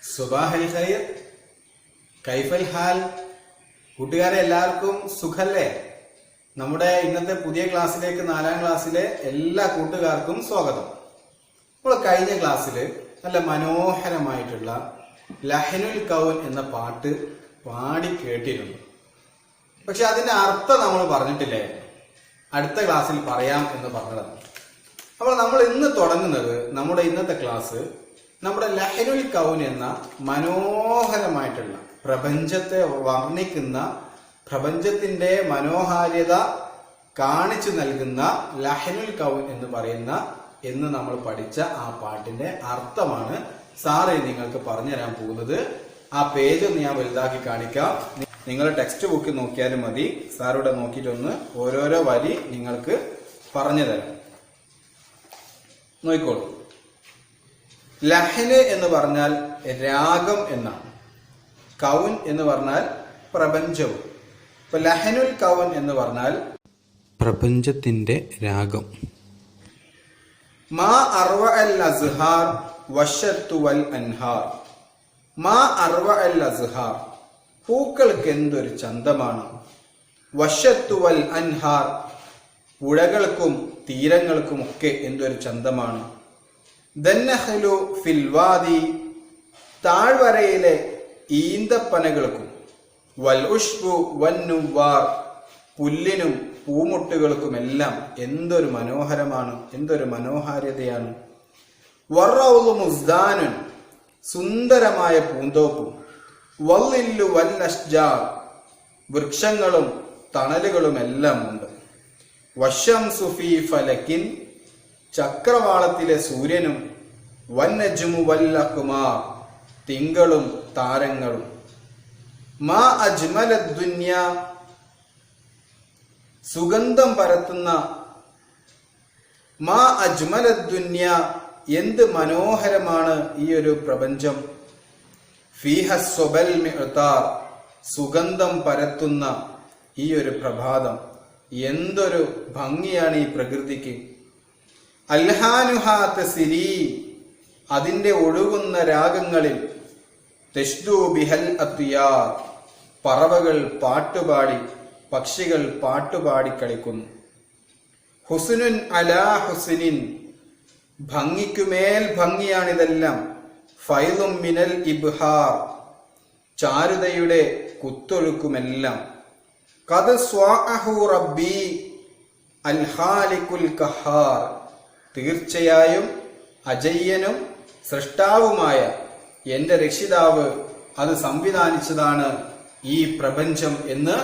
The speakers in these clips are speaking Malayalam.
സുബാഹൽ ഖൈർ, കൈഫൽ ഹാൽ. കൂട്ടുകാരെ, എല്ലാവർക്കും സുഖല്ലേ? നമ്മുടെ ഇന്നത്തെ പുതിയ ക്ലാസ്സിലേക്ക് 4ാം ക്ലാസ്സിലെ എല്ലാ കൂട്ടുകാർക്കും സ്വാഗതം. നമ്മൾ കഴിഞ്ഞ ക്ലാസ്സിൽ നല്ല മനോഹരമായിട്ടുള്ള ലഹനുൽ കൗൻ എന്ന പാട്ട് പാടി കേട്ടിരുന്നു. പക്ഷെ അതിന്റെ അർത്ഥം നമ്മൾ പറഞ്ഞിട്ടില്ലായിരുന്നു. അടുത്ത ക്ലാസ്സിൽ പറയാം എന്ന് പറഞ്ഞതാണ്. അപ്പോൾ നമ്മൾ ഇന്ന് തുടങ്ങുന്നത്, നമ്മുടെ ഇന്നത്തെ ക്ലാസ് നമ്മുടെ ലഹനുൽ കൗൻ എന്ന മനോഹരമായിട്ടുള്ള പ്രപഞ്ചത്തെ വർണ്ണിക്കുന്ന, പ്രപഞ്ചത്തിന്റെ മനോഹാരിത കാണിച്ചു നൽകുന്ന ലഹനുൽ കൗൻ എന്ന് പറയുന്ന എന്ന് നമ്മൾ പഠിച്ച ആ പാട്ടിന്റെ അർത്ഥമാണ് സാറ് നിങ്ങൾക്ക് പറഞ്ഞു തരാൻ പോകുന്നത്. ആ പേജ് ഒന്ന് ഞാൻ വലുതാക്കി കാണിക്കാം. നിങ്ങൾ ടെക്സ്റ്റ് ബുക്ക് നോക്കിയാലും മതി. സാറിവിടെ നോക്കിയിട്ടൊന്ന് ഓരോരോ വരി നിങ്ങൾക്ക് പറഞ്ഞു തരാം. നോക്കിക്കോളൂ. ലഹന് എന്ന് പറഞ്ഞാൽ രാഗം എന്നാണ്. കൗൻ എന്ന് പറഞ്ഞാൽ പ്രപഞ്ചവും. ഇപ്പൊ ലഹനുൽ കൗൻ എന്ന് പറഞ്ഞാൽ പ്രപഞ്ചത്തിന്റെ രാഗം. മാ അർവ അൽ അസ്ഹാർ വശത്തു വൽ അൻഹാർ. മാ അർവ അൽ അസ്ഹാർ, പൂക്കൾക്ക് എന്തൊരു ചന്തമാണ്. വശത്തു വൽ അൻഹാർ, പുഴകൾക്കും തീരങ്ങൾക്കും ഒക്കെ എന്തൊരു ചന്തമാണ്. ദന്നഹലു ഫിൽ വാദി, താഴ്വരയിലെ ഈന്തപ്പനകൾക്കും വൽ ഉഷ്ബു വന്നുവാർ, പുല്ലിനും പൂമുട്ടുകൾക്കുമെല്ലാം എന്തൊരു മനോഹരമാണ്, എന്തൊരു മനോഹാരിതയാണ്. വറൗളു മുസ്ദാനുൻ, സുന്ദരമായ പൂന്തോപ്പും. വല്ലില്ലു വല്ലഷ്ജാർ, വൃക്ഷങ്ങളും തണലുകളുമെല്ലാം ഉണ്ട്. വശംസു ഫീ ഫലക്കിൻ, ചക്രവാളത്തിലെ സൂര്യനും. വന്നജ്മു വല്ലഖ്മാർ, തിങ്കളും താരങ്ങളും. മാ അജ്മലദ് ദുനിയ, സുഗന്ധം പരത്തുന്ന. മാ അജ്മലദ് ദുനിയ, എന്ത് മനോഹരമാണ് ഈ ഒരു പ്രപഞ്ചം. ഫീഹ സ്വബൽ മിഅ്താർ, സുഗന്ധം പരത്തുന്ന ഈ ഒരു പ്രഭാതം. എന്തൊരു ഭംഗിയാണ് ഈ പ്രകൃതിക്ക്. അൽഹാനുഹാ തസിരി, അതിന്റെ ഒഴുകുന്ന രാഗങ്ങളിൽ. തഷ്ദു ബിഹൽ അത്യാർ, പറവകൾ പാട്ടുപാടി, പക്ഷികൾ പാട്ടുപാടി കളിക്കുന്നു. ഹുസ്നുൻ അലാ ഹുസ്നിൻ, ഭംഗിക്കുമേൽ ഭംഗിയാണിതെല്ലാം. ഫൈദും മിനൽ ഇബ്ഹാർ, ചാരുതയുടെ കുത്തൊഴുക്കുമെല്ലാം. ഖദ് സ്വാഅഹു റബ്ബി അൽ ഖാലിഖുൽ ഖഹാർ, തീർച്ചയായും അജയ്യനും സൃഷ്ടാവുമായ എന്റെ രക്ഷിതാവ് അത് സംവിധാനിച്ചതാണ് ഈ പ്രപഞ്ചം എന്ന്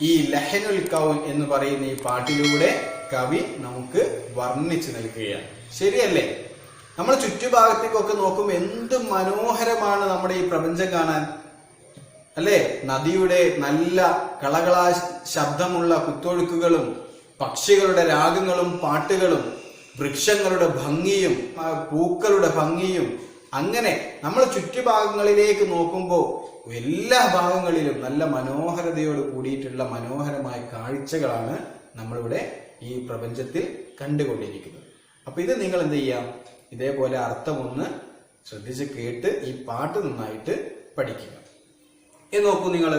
ഈ ലഹനുൽ കൗൻ എന്ന് പറയുന്ന ഈ പാട്ടിലൂടെ കവി നമുക്ക് വർണ്ണിച്ചു നൽകുകയാണ്. ശരിയല്ലേ? നമ്മൾ ചുറ്റുഭാഗത്തേക്കൊക്കെ നോക്കുമ്പോൾ എന്ത് മനോഹരമാണ് നമ്മുടെ ഈ പ്രപഞ്ചം കാണാൻ, അല്ലേ? നദിയുടെ നല്ല കളകളാ ശബ്ദമുള്ള കുത്തൊഴുക്കുകളും, പക്ഷികളുടെ രാഗങ്ങളും പാട്ടുകളും, വൃക്ഷങ്ങളുടെ ഭംഗിയും പൂക്കളുടെ ഭംഗിയും. അങ്ങനെ നമ്മൾ ചുറ്റുഭാഗങ്ങളിലേക്ക് നോക്കുമ്പോൾ എല്ലാ ഭാഗങ്ങളിലും നല്ല മനോഹരതയോട് കൂടിയിട്ടുള്ള മനോഹരമായ കാഴ്ചകളാണ് നമ്മളിവിടെ ഈ പ്രപഞ്ചത്തിൽ കണ്ടുകൊണ്ടിരിക്കുന്നത്. അപ്പൊ ഇത് നിങ്ങൾ എന്ത് ചെയ്യാം, ഇതേപോലെ അർത്ഥമൊന്ന് ശ്രദ്ധിച്ച് കേട്ട് ഈ പാട്ട് നന്നായിട്ട് പഠിക്കുക. ഇത് നോക്കൂ നിങ്ങൾ,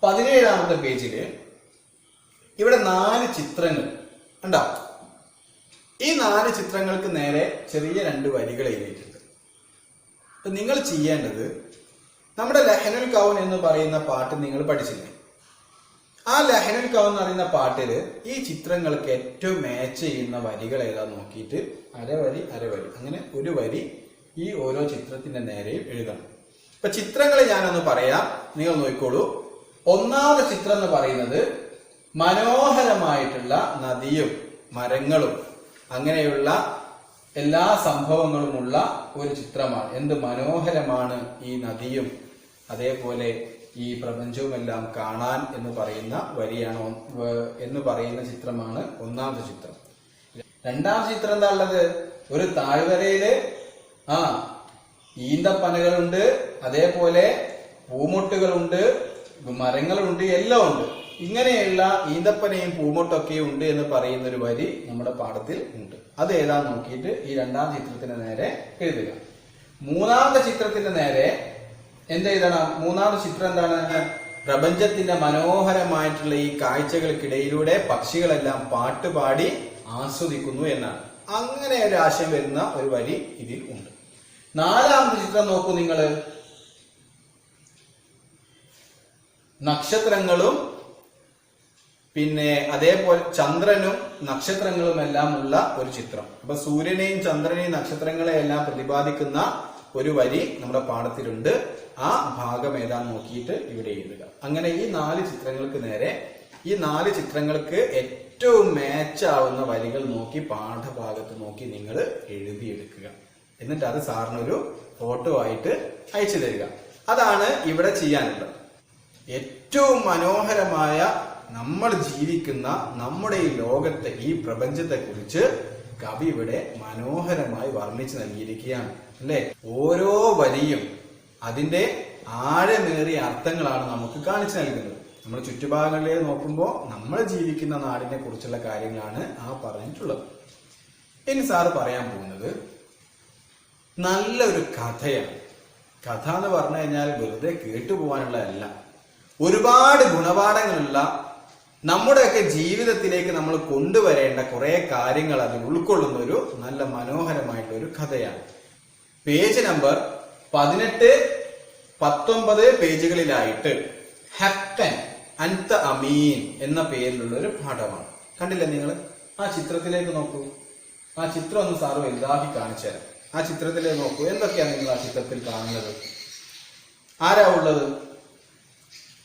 17ാമത്തെ പേജില് ഇവിടെ 4 ചിത്രങ്ങൾ ഉണ്ടാവും. ഈ 4 ചിത്രങ്ങൾക്ക് നേരെ ചെറിയ 2 വരികൾ എഴുതിയിട്ടുണ്ട്. നിങ്ങൾ ചെയ്യേണ്ടത്, നമ്മുടെ ലഹനുൽ കൗൻ എന്ന് പറയുന്ന പാട്ട് നിങ്ങൾ പഠിച്ചില്ലേ? ആ ലഹനുൽ കൗൻ എന്ന് പറയുന്ന പാട്ടില് ഈ ചിത്രങ്ങൾക്ക് ഏറ്റവും മാച്ച് ചെയ്യുന്ന വരികൾ ഏതാ നോക്കിയിട്ട് അരവരി അരവരി അങ്ങനെ ഒരു വരി ഈ ഓരോ ചിത്രത്തിന്റെ നേരെയും എഴുതണം. ഇപ്പൊ ചിത്രങ്ങൾ ഞാനൊന്ന് പറയാം, നിങ്ങൾ നോക്കിക്കോളൂ. 1ാമത്തെ ചിത്രം എന്ന് പറയുന്നത് മനോഹരമായിട്ടുള്ള നദിയും മരങ്ങളും അങ്ങനെയുള്ള എല്ലാ സംഭവങ്ങളുമുള്ള ഒരു ചിത്രമാണ്. എന്ത് മനോഹരമാണ് ഈ നദിയും അതേപോലെ ഈ പ്രപഞ്ചവുമെല്ലാം കാണാൻ എന്ന് പറയുന്ന വരിയാണ് എന്ന് പറയുന്ന ചിത്രമാണ് 1ാമത്തെ ചിത്രം. 2ാമത്തെ ചിത്രം എന്താ ഉള്ളത്? ഒരു താഴ്വരയില് ഈന്തപ്പനകളുണ്ട്, അതേപോലെ പൂമൊട്ടുകളുണ്ട്, മരങ്ങളുണ്ട്, എല്ലാം ഉണ്ട്. ഇങ്ങനെയുള്ള ഈന്തപ്പനയും പൂമൊട്ടൊക്കെയും ഉണ്ട് എന്ന് പറയുന്ന ഒരു വരി നമ്മുടെ പാഠത്തിൽ ഉണ്ട്. അത് ഏതാന്ന് നോക്കിയിട്ട് ഈ 2ാം ചിത്രത്തിന് നേരെ എഴുതുക. മൂന്നാമത്തെ ചിത്രത്തിന്റെ നേരെ എന്ത് എഴുതണം? മൂന്നാമത്തെ ചിത്രം എന്താണ്? പ്രപഞ്ചത്തിന്റെ മനോഹരമായിട്ടുള്ള ഈ കാഴ്ചകൾക്കിടയിലൂടെ പക്ഷികളെല്ലാം പാട്ടുപാടി ആസ്വദിക്കുന്നു എന്നാണ്. അങ്ങനെ ഒരു ആശയം വരുന്ന ഒരു വരി ഇതിൽ ഉണ്ട്. നാലാമത്തെ ചിത്രം നോക്കൂ നിങ്ങൾ. നക്ഷത്രങ്ങളും പിന്നെ അതേപോലെ ചന്ദ്രനും നക്ഷത്രങ്ങളും എല്ലാം ഉള്ള ഒരു ചിത്രം. അപ്പൊ സൂര്യനെയും ചന്ദ്രനെയും നക്ഷത്രങ്ങളെയും എല്ലാം പ്രതിപാദിക്കുന്ന ഒരു വരി നമ്മുടെ പാഠത്തിലുണ്ട്. ആ ഭാഗം ഏതാന്ന് നോക്കിയിട്ട് ഇവിടെ എഴുതുക. അങ്ങനെ ഈ 4 ചിത്രങ്ങൾക്ക് നേരെ ഈ 4 ചിത്രങ്ങൾക്ക് ഏറ്റവും മാച്ച് ആവുന്ന വരികൾ നോക്കി പാഠഭാഗത്ത് നോക്കി നിങ്ങൾ എഴുതിയെടുക്കുക. എന്നിട്ട് അത് സാറിനൊരു ഫോട്ടോ ആയിട്ട് അയച്ചു തരിക. അതാണ് ഇവിടെ ചെയ്യാനുള്ളത്. ഏറ്റവും മനോഹരമായ നമ്മൾ ജീവിക്കുന്ന നമ്മുടെ ഈ ലോകത്തെ, ഈ പ്രപഞ്ചത്തെ കുറിച്ച് കവി ഇവിടെ മനോഹരമായി വർണ്ണിച്ചു നൽകിയിരിക്കുകയാണ് അല്ലെ. ഓരോ വരിയും അതിന്റെ ആഴമേറിയ അർത്ഥങ്ങളാണ് നമുക്ക് കാണിച്ചു നൽകുന്നത്. നമ്മുടെ ചുറ്റുഭാഗങ്ങളിലേക്ക് നോക്കുമ്പോൾ നമ്മൾ ജീവിക്കുന്ന നാടിനെ കുറിച്ചുള്ള കാര്യങ്ങളാണ് ആ പറഞ്ഞിട്ടുള്ളത്. ഇനി സാറ് പറയാൻ പോകുന്നത് നല്ലൊരു കഥയാണ്. കഥ എന്ന് പറഞ്ഞു കഴിഞ്ഞാൽ വെറുതെ കേട്ടുപോകാനുള്ളതല്ല, ഒരുപാട് ഗുണപാഠങ്ങളുള്ള നമ്മുടെയൊക്കെ ജീവിതത്തിലേക്ക് നമ്മൾ കൊണ്ടുവരേണ്ട കുറെ കാര്യങ്ങൾ അതിൽ ഉൾക്കൊള്ളുന്ന ഒരു നല്ല മനോഹരമായിട്ടുള്ള ഒരു കഥയാണ്. പേജ് നമ്പർ 18, 19 പേജുകളിലായിട്ട് ഹക്കൻ അൻത അമീൻ എന്ന പേരിലുള്ള ഒരു പാഠമാണ്. കണ്ടില്ലേ നിങ്ങൾ? ആ ചിത്രത്തിലേക്ക് നോക്കൂ. ആ ചിത്രം ഒന്ന് സാറ് വലുതാക്കി കാണിച്ചു തരാം. ആ ചിത്രത്തിലേക്ക് നോക്കൂ. എന്തൊക്കെയാണ് നിങ്ങൾ ആ ചിത്രത്തിൽ കാണുന്നത്? ആരാ ഉള്ളത്?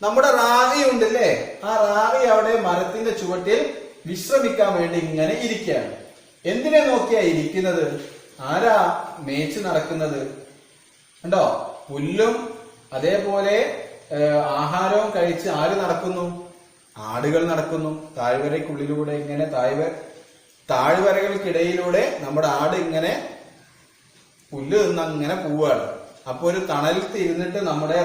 നമ്മുടെ റാവി ഉണ്ടല്ലേ. ആ റാവി അവിടെ മരത്തിന്റെ ചുവട്ടിൽ വിശ്രമിക്കാൻ വേണ്ടി ഇങ്ങനെ ഇരിക്കുകയാണ്. എന്തിനെ നോക്കിയാ ഇരിക്കുന്നത്? ആരാ മേച്ച് നടക്കുന്നത്? കണ്ടോ? പുല്ലും അതേപോലെ ആഹാരവും കഴിച്ച് ആര് നടക്കുന്നു? ആടുകൾ നടക്കുന്നു. താഴ്വരയ്ക്കുള്ളിലൂടെ ഇങ്ങനെ താഴ്വരകൾക്കിടയിലൂടെ നമ്മുടെ ആട് ഇങ്ങനെ പുല്ല് തിന്ന് അങ്ങനെ പോവുകയാണ്. അപ്പൊ ഒരു തണലത്ത് ഇരുന്നിട്ട് നമ്മുടെ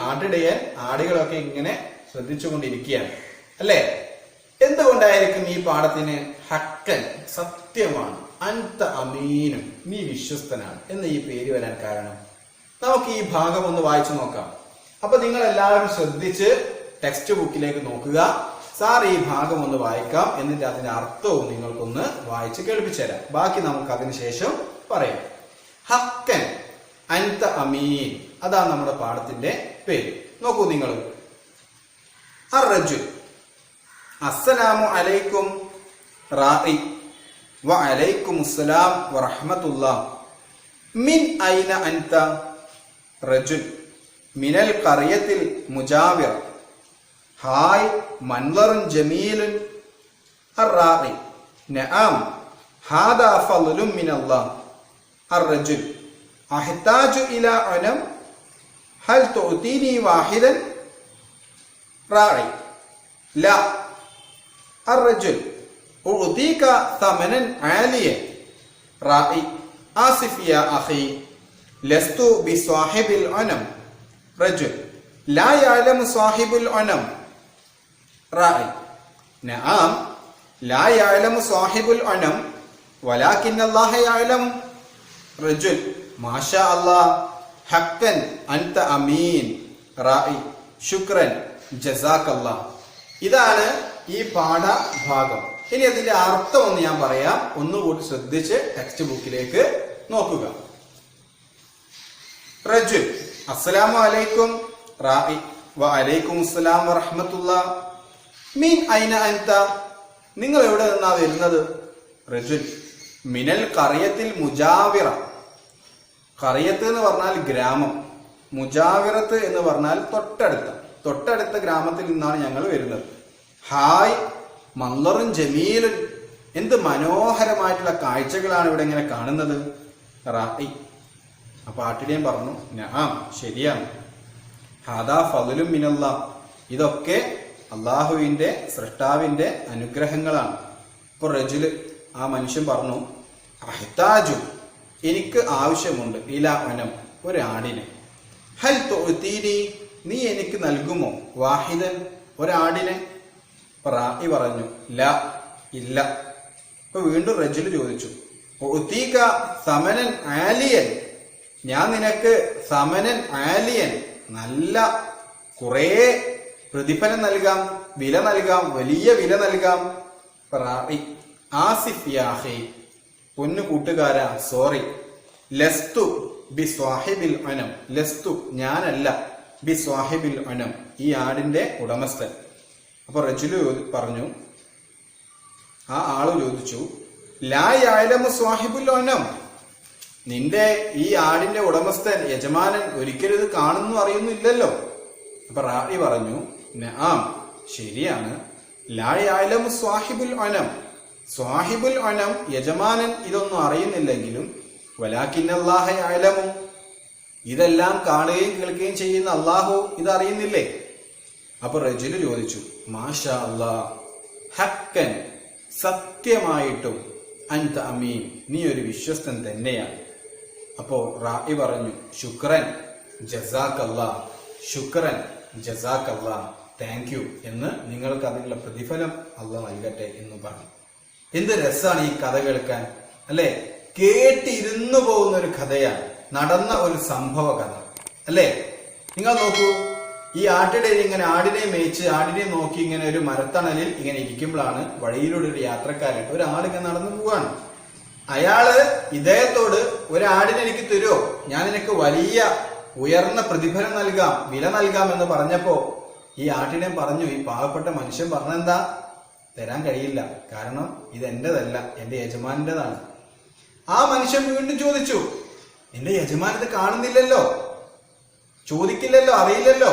ആട്ടിടയൻ ആടുകളൊക്കെ ഇങ്ങനെ ശ്രദ്ധിച്ചുകൊണ്ടിരിക്കുകയാണ് അല്ലെ. എന്തുകൊണ്ടായിരിക്കും ഈ പാഠത്തിന് ഹക്കൻ സത്യമാണ്, അൻത അമീനും നീ വിശ്വസ്തനാണ് എന്ന് ഈ പേര് വരാൻ കാരണം? നമുക്ക് ഈ ഭാഗം ഒന്ന് വായിച്ചു നോക്കാം. അപ്പൊ നിങ്ങൾ എല്ലാവരും ശ്രദ്ധിച്ച് ടെക്സ്റ്റ് ബുക്കിലേക്ക് നോക്കുക. സാർ ഈ ഭാഗം ഒന്ന് വായിക്കാം, എന്നിട്ട് അതിന്റെ അർത്ഥവും നിങ്ങൾക്കൊന്ന് വായിച്ച് കേൾപ്പിച്ചു തരാം. ബാക്കി നമുക്ക് അതിനുശേഷം പറയാം. ഹക്കൻ അൻത അമീൻ, അതാണ് നമ്മുടെ പാഠത്തിന്റെ പേര്. നോക്കൂ നിങ്ങൾ. അർറജുൽ അസ്സലാമു അലൈക്കും റാഇ വ അലൈക്കും അസ്സലാം വറഹ്മത്തുള്ളാഹ്. മിൻ ഐന അൻത? റജുൽ മിനൽ ഖറിയത്തിൽ മുജാവിറ. ഹായ് മൻളറുൻ ജമീലുൻ. അർറാഇ നഅം ഹാദാ ഫളലുൻ മിനല്ലാഹ്. അർറജുൽ അഹ്താജു ഇലാ അനം ഹൽ തുഅതീനി വാഹിദൻ. റാഇ ലാ. അർറജുൽ ഉഅതീക തമനൻ ആലിയൻ. റാഇ ആസിഫ് യാ അഖി ലസ്തു ബിസ്വാഹിബിൽ അനം. റജുൽ ലാ യഅലമു സ്വാഹിബുൽ അനം. റാഇ നഅം ലാ യഅലമു സ്വാഹിബുൽ അനം വലാകിൻ അല്ലാഹ യഅലം. റജുൽ മാഷാ അല്ലാഹ് ഹക്കൻ അൻത അമീൻ. റാഇ ശുക്രൻ ജസാക്കല്ലാഹ്. ഇതാണ് ഈ പാഠഭാഗം. ഇനി അതിന്റെ അർത്ഥം ഒന്ന് ഞാൻ പറയാം. ഒന്നുകൂടി ശ്രദ്ധിച്ച് ടെക്സ്റ്റ് ബുക്കിലേക്ക് നോക്കുക. റജുൽ അസ്സലാമു അലൈക്കും. റാഇ വ അലൈക്കും അസ്സലാം വറഹ്മത്തുള്ളാഹ്. മീൻ ഐന അൻത? നിങ്ങൾ എവിടെ നിന്നാ വരുന്നത്? റജുൽ മിനൽ ഖറിയത്തിൽ മുജാവിറ. ഖറിയത്ത് എന്ന് പറഞ്ഞാൽ ഗ്രാമം, മുജാവിറത്ത് എന്ന് പറഞ്ഞാൽ തൊട്ടടുത്ത ഗ്രാമത്തിൽ നിന്നാണ് ഞങ്ങൾ വരുന്നത്. ഹായ് മൻളറുൻ ജമീലുൻ, എന്ത് മനോഹരമായിട്ടുള്ള കാഴ്ചകളാണ് ഇവിടെ ഇങ്ങനെ കാണുന്നത്. റാഇ അപ്പൊ ആട്ടിടയൻ പറഞ്ഞു നഅം ശരിയാണ്. ഹാദാ ഫളലുൻ മിനല്ലാഹ്, ഇതൊക്കെ അള്ളാഹുവിന്റെ സൃഷ്ടാവിന്റെ അനുഗ്രഹങ്ങളാണ്. ഇപ്പൊ റജുല് ആ മനുഷ്യൻ പറഞ്ഞു അഹ്താജു, എനിക്ക് ആവശ്യമുണ്ട്, ഇലാ അനം, ഒരാടിന്. ഹൽ തുഅതീനി, നീ എനിക്ക് നൽകുമോ, വാഹിദൻ, ഒരാടിനെ. റാഇ പറഞ്ഞു ലാ, ഇല്ല. അപ്പൊ വീണ്ടും റജുല് ചോദിച്ചു ഉഅതീക സമനൻ ആലിയൻ. ഞാൻ നിനക്ക് സമനൻ ആലിയൻ നല്ല കുറേ പ്രതിഫലം നൽകാം, വില നൽകാം, വലിയ വില നൽകാം. ആസിഫ് യാഹി, പൊന്നു കൂട്ടുകാരാ, സോറി. ലസ്തു ബി സ്വാഹിബിൽ അനം, ലസ്തു ഞാനല്ല, ബി സ്വാഹിബിൽ അനം ഈ ആടിന്റെ ഉടമസ്ഥൻ. അപ്പൊ റജുലു പറഞ്ഞു, ആ ആള് ചോദിച്ചു, ലാ യഅലമു സ്വാഹിബുൽ അനം, നിന്റെ ഈ ആടിന്റെ ഉടമസ്ഥൻ യജമാനൻ ഒരിക്കലും ഇത് കാണുന്നു അറിയുന്നില്ലല്ലോ. അപ്പൊ റായി പറഞ്ഞു, നആം, ശരിയാണ്. ലാ യഅലമു സ്വാഹിബുൽ അനം, സ്വാഹിബുൽ അനം യജമാനൻ ഇതൊന്നും അറിയുന്നില്ലെങ്കിലും വലാകിന്നല്ലാഹ യഅലമു, ഇതെല്ലാം കാണുകയും കേൾക്കുകയും ചെയ്യുന്ന അള്ളാഹു ഇത് അറിയുന്നില്ലേ? അപ്പൊ റജുല് ചോദിച്ചു, മാഷാ അല്ലാഹ്, ഹക്കൻ, സത്യമായിട്ടും, അൻത അമീൻ, നീ ഒരു വിശ്വസ്തൻ തന്നെയാണ്. അപ്പോ റായി പറഞ്ഞു, ശുക്രൻ ജസാക്കല്ലാ, ശുക്രൻ ജസാക്കല്ലാ, താങ്ക് യു എന്ന്, നിങ്ങൾക്ക് അതിനുള്ള പ്രതിഫലം അള്ളാഹ് നൽകട്ടെ എന്ന് പറഞ്ഞു. എന്ത് രസാണ് ഈ കഥ കേൾക്കാൻ, അല്ലെ? കേട്ടിരുന്നു പോകുന്ന ഒരു കഥയാണ്, നടന്ന ഒരു സംഭവ കഥ, അല്ലെ? നിങ്ങൾ നോക്കൂ, ഈ ആട്ടിടയിൽ ഇങ്ങനെ ആടിനെ മേയിച്ച് ആടിനെ നോക്കി ഇങ്ങനെ ഒരു മരത്തണലിൽ ഇങ്ങനെ ഇരിക്കുമ്പോഴാണ് വഴിയിലൂടെ ഒരു യാത്രക്കാരൻ, ഒരാളിങ്ങനെ നടന്നു പോവാണ്. അയാള് ഇദ്ദേഹത്തോട്, ഒരാടിനെ എനിക്ക് തരുമോ, ഞാൻ നിനക്ക് വലിയ ഉയർന്ന പ്രതിഫലം നൽകാം, വില നൽകാം എന്ന് പറഞ്ഞപ്പോ ഈ ആട്ടിനെ പറഞ്ഞു, ഈ പാവപ്പെട്ട മനുഷ്യൻ പറഞ്ഞെന്താ, തരാൻ കഴിയില്ല, കാരണം ഇത് എന്റേതല്ല, എന്റെ യജമാനന്റേതാണ്. ആ മനുഷ്യൻ വീണ്ടും ചോദിച്ചു, എന്റെ യജമാൻ ഇത് കാണുന്നില്ലല്ലോ, ചോദിക്കില്ലല്ലോ, അറിയില്ലല്ലോ.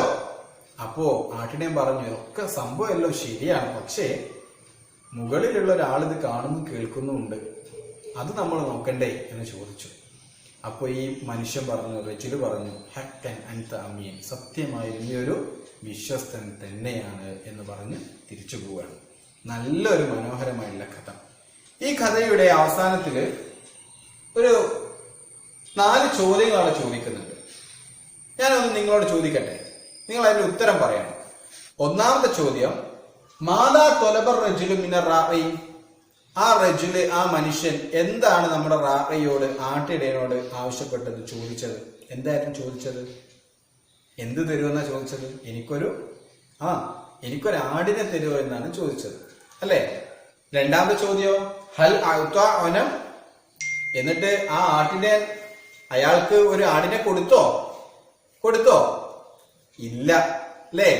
അപ്പോ ആട്ടിടയൻ പറഞ്ഞു, ഒക്കെ സംഭവമല്ലോ ശരിയാണ്, പക്ഷേ മുകളിലുള്ള ഒരാൾ ഇത് കാണുന്നു കേൾക്കുന്നുമുണ്ട്, അത് നമ്മൾ നോക്കണ്ടേ എന്ന് ചോദിച്ചു. അപ്പൊ ഈ മനുഷ്യൻ പറഞ്ഞു, റജുല് പറഞ്ഞു, ഹക്കൻ അൻത അമീൻ, സത്യമായി നീ ഒരു വിശ്വസ്തൻ തന്നെയാണ് എന്ന് പറഞ്ഞ് തിരിച്ചു പോവുകയാണ്. നല്ലൊരു മനോഹരമായുള്ള കഥ. ഈ കഥയുടെ അവസാനത്തില് ഒരു 4 ചോദ്യങ്ങളാണ് ചോദിക്കുന്നുണ്ട്. ഞാനൊന്ന് നിങ്ങളോട് ചോദിക്കട്ടെ, നിങ്ങൾ അതിന്റെ ഉത്തരം പറയണം. ഒന്നാമത്തെ ചോദ്യം, മാതാ തൊലബർ റജുലു മിനർ റാഇ, ആ റജുല്, ആ മനുഷ്യൻ എന്താണ് നമ്മുടെ റാഇയോട്, ആട്ടിടയനോട് ആവശ്യപ്പെട്ടത്, ചോദിച്ചത്? എന്തായിരുന്നു ചോദിച്ചത്? എന്ത് തരുമെന്നാ ചോദിച്ചത്? എനിക്കൊരു ആടിനെ തരുമോ എന്നാണ് ചോദിച്ചത്, അല്ലെ? രണ്ടാമത്തെ ചോദ്യം, ഹൽ അഅ്ത അനം, എന്നിട്ട് ആ ആട്ടിനെ അയാൾക്ക് ഒരു ആടിനെ കൊടുത്തോ? ഇല്ല, അല്ലേ?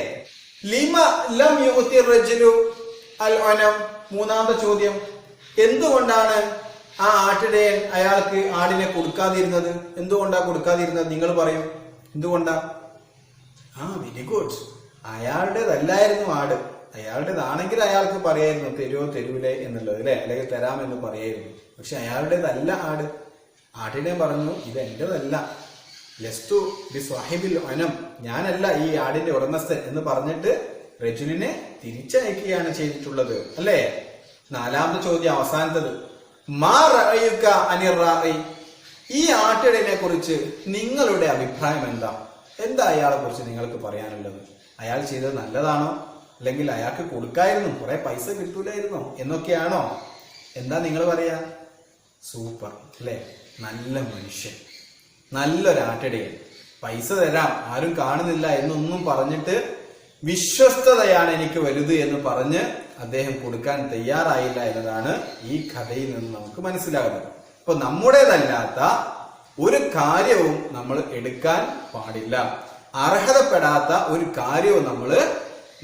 ലിമ ലം യുഅതി റജുലു അൽ അനം, മൂന്നാമത്തെ ചോദ്യം, എന്തുകൊണ്ടാണ് ആ ആട്ടിടയൻ അയാൾക്ക് ആടിനെ കൊടുക്കാതിരുന്നത്? എന്തുകൊണ്ടാ കൊടുക്കാതിരുന്നത്? നിങ്ങൾ പറയൂ, എന്തുകൊണ്ടാ? വെരി ഗുഡ്, അയാളുടേതല്ലായിരുന്നു ആട്. അയാളുടേതാണെങ്കിൽ അയാൾക്ക് പറയായിരുന്നു തരുവോ തരൂലേ എന്നുള്ളത്, അല്ലെ? അല്ലെങ്കിൽ തരാമെന്ന് പറയായിരുന്നു. പക്ഷെ അയാളുടേതല്ല ആട്. ആട്ടിനെ പറഞ്ഞു, ഇത് എന്റേതല്ല, ലസ്തു ബി സ്വാഹിബിൽ അനം, ഞാനല്ല ഈ ആടിന്റെ ഉടമസ്ഥൻ എന്ന് പറഞ്ഞിട്ട് റജുലിനെ തിരിച്ചയക്കുകയാണ് ചെയ്തിട്ടുള്ളത്, അല്ലേ? നാലാമത്തെ ചോദ്യം, അവസാനത്തത്, മാ റഅയുക അനിർ റാഇ, ഈ ആട്ടിടനെ കുറിച്ച് നിങ്ങളുടെ അഭിപ്രായം എന്താ അയാളെ കുറിച്ച് നിങ്ങൾക്ക് പറയാനുള്ളത്? അയാൾ ചെയ്തത് നല്ലതാണോ, അല്ലെങ്കിൽ അയാൾക്ക് കൊടുക്കായിരുന്നു, കുറെ പൈസ കിട്ടൂലായിരുന്നോ എന്നൊക്കെയാണോ? എന്താ നിങ്ങൾ പറയാ? സൂപ്പർ, അല്ലെ? നല്ല മനുഷ്യൻ, നല്ലൊരാട്ടിടയൻ, പൈസ തരാം, ആരും കാണുന്നില്ല എന്നൊന്നും പറഞ്ഞിട്ട് വിശ്വസ്തതയാണ് എനിക്ക് വലുത് എന്ന് പറഞ്ഞ് അദ്ദേഹം കൊടുക്കാൻ തയ്യാറായില്ല എന്നതാണ് ഈ കഥയിൽ നിന്ന് നമുക്ക് മനസ്സിലാകുന്നത്. അപ്പൊ നമ്മുടേതല്ലാത്ത ഒരു കാര്യവും നമ്മൾ എടുക്കാൻ പാടില്ല, അർഹതപ്പെടാത്ത ഒരു കാര്യവും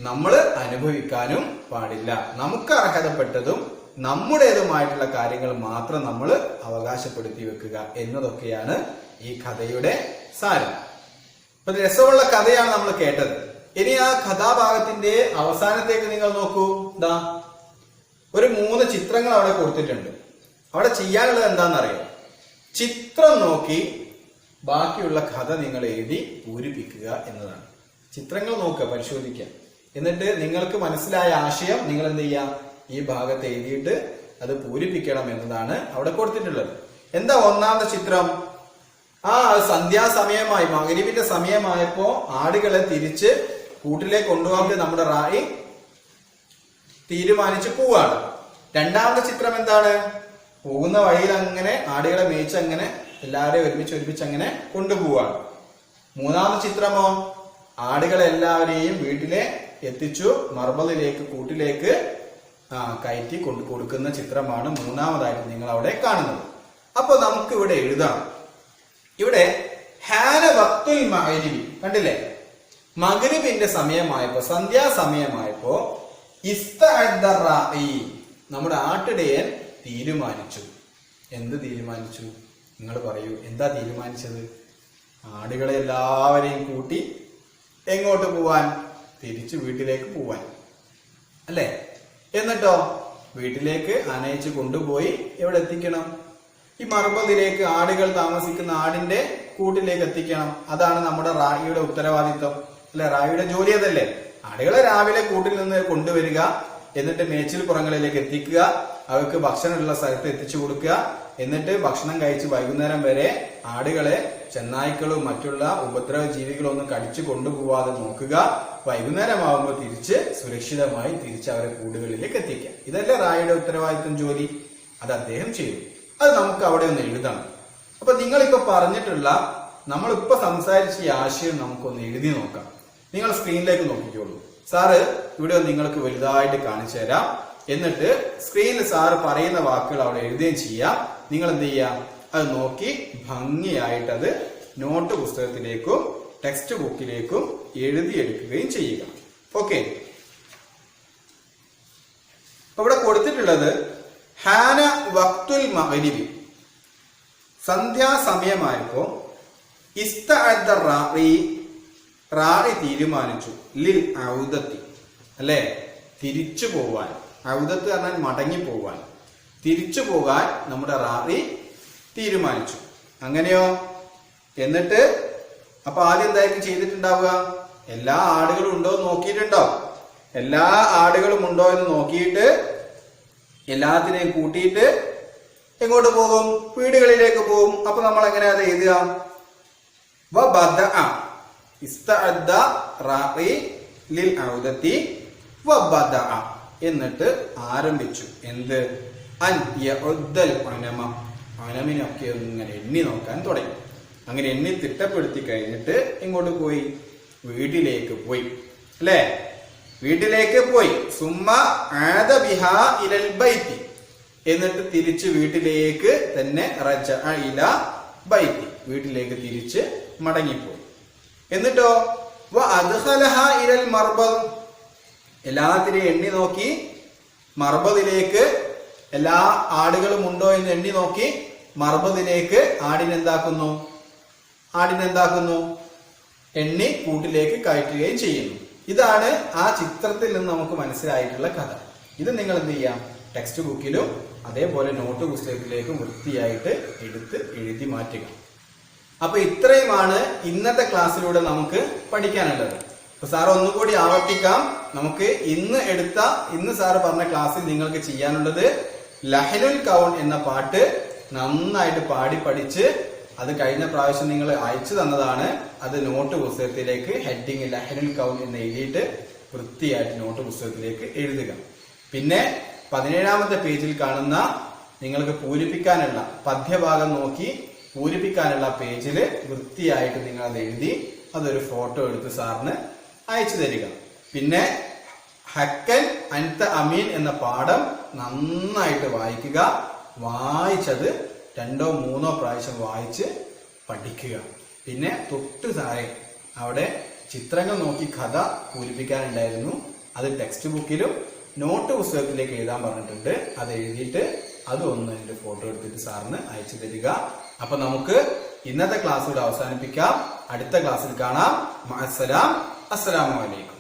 നമ്മൾ അനുഭവിക്കാനും പാടില്ല. നമുക്ക് അർഹതപ്പെട്ടതും നമ്മുടേതുമായിട്ടുള്ള കാര്യങ്ങൾ മാത്രം നമ്മൾ അവകാശപ്പെടുത്തി വെക്കുക എന്നതൊക്കെയാണ് ഈ കഥയുടെ സാരം. അപ്പൊ രസമുള്ള കഥയാണ് നമ്മൾ കേട്ടത്. ഇനി ആ കഥാഭാഗത്തിന്റെ അവസാനത്തേക്ക് നിങ്ങൾ നോക്കൂ. ഒരു 3 ചിത്രങ്ങൾ അവിടെ കൊടുത്തിട്ടുണ്ട്. അവിടെ ചെയ്യാനുള്ളത് എന്താണെന്നറിയോ? ചിത്രം നോക്കി ബാക്കിയുള്ള കഥ നിങ്ങൾ എഴുതി പൂരിപ്പിക്കുക എന്നതാണ്. ചിത്രങ്ങൾ നോക്കുക, പരിശോധിക്കുക, എന്നിട്ട് നിങ്ങൾക്ക് മനസ്സിലായ ആശയം നിങ്ങൾ എന്ത് ചെയ്യാം, ഈ ഭാഗത്ത് എഴുതിയിട്ട് അത് പൂരിപ്പിക്കണം എന്നതാണ് അവിടെ കൊടുത്തിട്ടുള്ളത്. എന്താ ഒന്നാമത്തെ ചിത്രം? സന്ധ്യാസമയമായി, മഗ്‌രിബിന്റെ സമയമായപ്പോ ആടുകളെ തിരിച്ച് കൂട്ടിലേക്ക് കൊണ്ടുപോകാൻ നമ്മുടെ റായി തീരുമാനിച്ച് പോവാണ്. രണ്ടാമത്തെ ചിത്രം എന്താണ്? പോകുന്ന വഴിയിൽ അങ്ങനെ ആടുകളെ മേയിച്ച് അങ്ങനെ എല്ലാവരെയും ഒരുമിച്ച് അങ്ങനെ കൊണ്ടുപോവാണ്. മൂന്നാമത്തെ ചിത്രമോ ആടുകളെ എല്ലാവരെയും വീട്ടിലെ എത്തിച്ചു മർബലിലേക്ക് കൂട്ടിലേക്ക് കയറ്റി കൊടുക്കുന്ന ചിത്രമാണ് മൂന്നാമതായിട്ട് നിങ്ങൾ അവിടെ കാണുന്നത്. അപ്പൊ നമുക്ക് ഇവിടെ എഴുതാം. ഇവിടെ ഹാന വക്തുൽ മഗ്രിബി കണ്ടില്ലേ, മഗ്രിബിന്റെ സമയമായപ്പോ സന്ധ്യാസമയമായപ്പോ ഇസ്തഅദ്ദ റാഇ നമ്മുടെ ആട്ടിടയൻ തീരുമാനിച്ചു. എന്ത് തീരുമാനിച്ചു? നിങ്ങൾ പറയൂ, എന്താ തീരുമാനിച്ചത്? ആടുകളെ എല്ലാവരെയും കൂട്ടി എങ്ങോട്ട് പോവാൻ? തിരിച്ചു വീട്ടിലേക്ക് പോവാൻ അല്ലേ? എന്നിട്ടോ വീട്ടിലേക്ക് ആനയിച്ച് കൊണ്ടുപോയി എവിടെ എത്തിക്കണം? ഈ മർബദിലേക്ക്, ആടുകൾ താമസിക്കുന്ന ആടിന്റെ കൂട്ടിലേക്ക് എത്തിക്കണം. അതാണ് നമ്മുടെ റായിയുടെ ഉത്തരവാദിത്വം അല്ലെ? റായിയുടെ ജോലി അതല്ലേ? ആടുകളെ രാവിലെ കൂട്ടിൽ നിന്ന് കൊണ്ടുവരിക, എന്നിട്ട് മേച്ചിൽ പുറങ്ങളിലേക്ക് എത്തിക്കുക, അവർക്ക് ഭക്ഷണമുള്ള സ്ഥലത്ത് എത്തിച്ചു കൊടുക്കുക, എന്നിട്ട് ഭക്ഷണം കഴിച്ച് വൈകുന്നേരം വരെ ആടുകളെ ചെന്നായ്ക്കളും മറ്റുള്ള ഉപദ്രവ ജീവികളൊന്നും കടിച്ചു കൊണ്ടുപോവാതെ നോക്കുക. വൈകുന്നേരമാകുമ്പോൾ തിരിച്ച് സുരക്ഷിതമായി തിരിച്ച് അവരെ കൂടുകളിലേക്ക് എത്തിക്കുക. ഇതല്ലേ റായിയുടെ ഉത്തരവാദിത്വം, ജോലി. അത് അദ്ദേഹം ചെയ്തു. അത് നമുക്ക് അവിടെ ഒന്ന് എഴുതണം. അപ്പൊ നിങ്ങളിപ്പോ പറഞ്ഞിട്ടുള്ള, നമ്മളിപ്പോ സംസാരിച്ച ഈ ആശയം നമുക്കൊന്ന് എഴുതി നോക്കാം. നിങ്ങൾ സ്ക്രീനിലേക്ക് നോക്കിക്കോളൂ. സാറ് ഇവിടെ നിങ്ങൾക്ക് വലുതായിട്ട് കാണിച്ചു തരാം. എന്നിട്ട് സ്ക്രീനിൽ സാറ് പറയുന്ന വാക്കുകൾ അവിടെ എഴുതുകയും ചെയ്യാം. നിങ്ങൾ എന്ത് ചെയ്യാം? അത് നോക്കി ഭംഗിയായിട്ട് അത് നോട്ട് പുസ്തകത്തിലേക്കും ടെക്സ്റ്റ് ബുക്കിലേക്കും എഴുതിയെടുക്കുകയും ചെയ്യുക. ഓക്കെ. ഇവിടെ കൊടുത്തിട്ടുള്ളത് ഹാന വക്തുൽ മഗ്രിബി സന്ധ്യാസമയമായപ്പോ ഇസ്തഅദ്ദ റാഇ തീരുമാനിച്ചു ലിൽ ഔദത്തി അല്ലെ, തിരിച്ചു പോവാൻ. ഔദത്ത് പറഞ്ഞാൽ മടങ്ങി പോവാൻ, തിരിച്ചു പോകാൻ നമ്മുടെ റാഇ തീരുമാനിച്ചു. അങ്ങനെയോ? എന്നിട്ട് അപ്പൊ ആദ്യം എന്തായിരിക്കും ചെയ്തിട്ടുണ്ടാവുക? എല്ലാ ആടുകളും ഉണ്ടോ എന്ന് നോക്കിയിട്ടുണ്ടോ? എല്ലാ ആടുകളും ഉണ്ടോ എന്ന് നോക്കിയിട്ട് എല്ലാത്തിനെയും കൂട്ടിയിട്ട് എങ്ങോട്ട് പോകും? വീടുകളിലേക്ക് പോകും. അപ്പൊ നമ്മൾ എങ്ങനെ അത് എഴുതുക? ഇസ്തഅദ്ദ റാഇ ലിൽ ഔദത്തി വബദഅ എന്നിട്ട് ആരംഭിച്ചു. എന്ത്? അൻ യഉദ്ദൽ അനമ, അനമിനൊക്കെ ഇങ്ങനെ എണ്ണി നോക്കാൻ തുടങ്ങി. അങ്ങനെ എണ്ണി തിട്ടപ്പെടുത്തി കഴിഞ്ഞിട്ട് എങ്ങോട്ട് പോയി? വീട്ടിലേക്ക് പോയി അല്ലേ? വീട്ടിലേക്ക് പോയി. സുമ്മ ആദ ബിഹാ ഇലൽ ബൈത്തി, എന്നിട്ട് തിരിച്ച് വീട്ടിലേക്ക് തന്നെ റജഅ ഇല ബൈത്തി, വീട്ടിലേക്ക് തിരിച്ച് മടങ്ങിപ്പോയി. എന്നിട്ടോ വ അദ്ഖലഹ ഇലൽ മർബദ്, എല്ലാത്തിനെയും എണ്ണി നോക്കി മർബദിലേക്ക്, എല്ലാ ആടുകളും ഉണ്ടോ എന്ന് എണ്ണി നോക്കി മർബദിലേക്ക് ആടിനെന്താക്കുന്നു? എണ്ണി കൂട്ടിലേക്ക് കയറ്റുകയും ചെയ്യുന്നു. ഇതാണ് ആ ചിത്രത്തിൽ നിന്ന് നമുക്ക് മനസ്സിലായിട്ടുള്ള കഥ. ഇത് നിങ്ങൾ എന്ത് ചെയ്യാം? ടെക്സ്റ്റ് ബുക്കിലും അതേപോലെ നോട്ട് പുസ്തകത്തിലേക്കും വൃത്തിയായിട്ട് എടുത്ത് എഴുതി മാറ്റുക. അപ്പൊ ഇത്രയുമാണ് ഇന്നത്തെ ക്ലാസ്സിലൂടെ നമുക്ക് പഠിക്കാനുള്ളത്. അപ്പൊ സാർ ഒന്നുകൂടി ആവർത്തിക്കാം. നമുക്ക് ഇന്ന് സാറ് പറഞ്ഞ ക്ലാസ്സിൽ നിങ്ങൾക്ക് ചെയ്യാനുള്ളത് ലഹനുൽ കൗൺ എന്ന പാട്ട് നന്നായിട്ട് പാടി പഠിച്ച്, അത് കഴിഞ്ഞ പ്രാവശ്യം നിങ്ങൾ അയച്ചു തന്നതാണ്, അത് നോട്ട് പുസ്തകത്തിലേക്ക് ഹെഡിങ് ലഹനുൽ കൗൺ എന്ന് എഴുതിയിട്ട് വൃത്തിയായിട്ട് നോട്ട് പുസ്തകത്തിലേക്ക് എഴുതുക. പിന്നെ 17ാമത്തെ പേജിൽ കാണുന്ന നിങ്ങൾക്ക് പൂരിപ്പിക്കാനുള്ള പദ്യഭാഗം നോക്കി പൂരിപ്പിക്കാനുള്ള പേജില് വൃത്തിയായിട്ട് നിങ്ങൾ അത് എഴുതി അതൊരു ഫോട്ടോ എടുത്ത് സാറിന് അയച്ചു തരിക. പിന്നെ ഹക്കൻ അൻത അമീൻ എന്ന പാഠം നന്നായിട്ട് വായിക്കുക. വായിച്ചത് 2 or 3 പ്രാവശ്യം വായിച്ച് പഠിക്കുക. പിന്നെ തൊട്ട് താഴെ അവിടെ ചിത്രങ്ങൾ നോക്കി കഥ പൂരിപ്പിക്കാനുണ്ടായിരുന്നു. അത് ടെക്സ്റ്റ് ബുക്കിലും നോട്ട് പുസ്തകത്തിലേക്ക് എഴുതാൻ പറഞ്ഞിട്ടുണ്ട്. അത് എഴുതിയിട്ട് അതൊന്ന് എന്റെ ഫോട്ടോ എടുത്തിട്ട് സാറിന് അയച്ചു തരിക. അപ്പൊ നമുക്ക് ഇന്നത്തെ ക്ലാസ് ഇവിടെ അവസാനിപ്പിക്കാം. അടുത്ത ക്ലാസ്സിൽ കാണാം. അസ്സലാമു അലൈക്കും.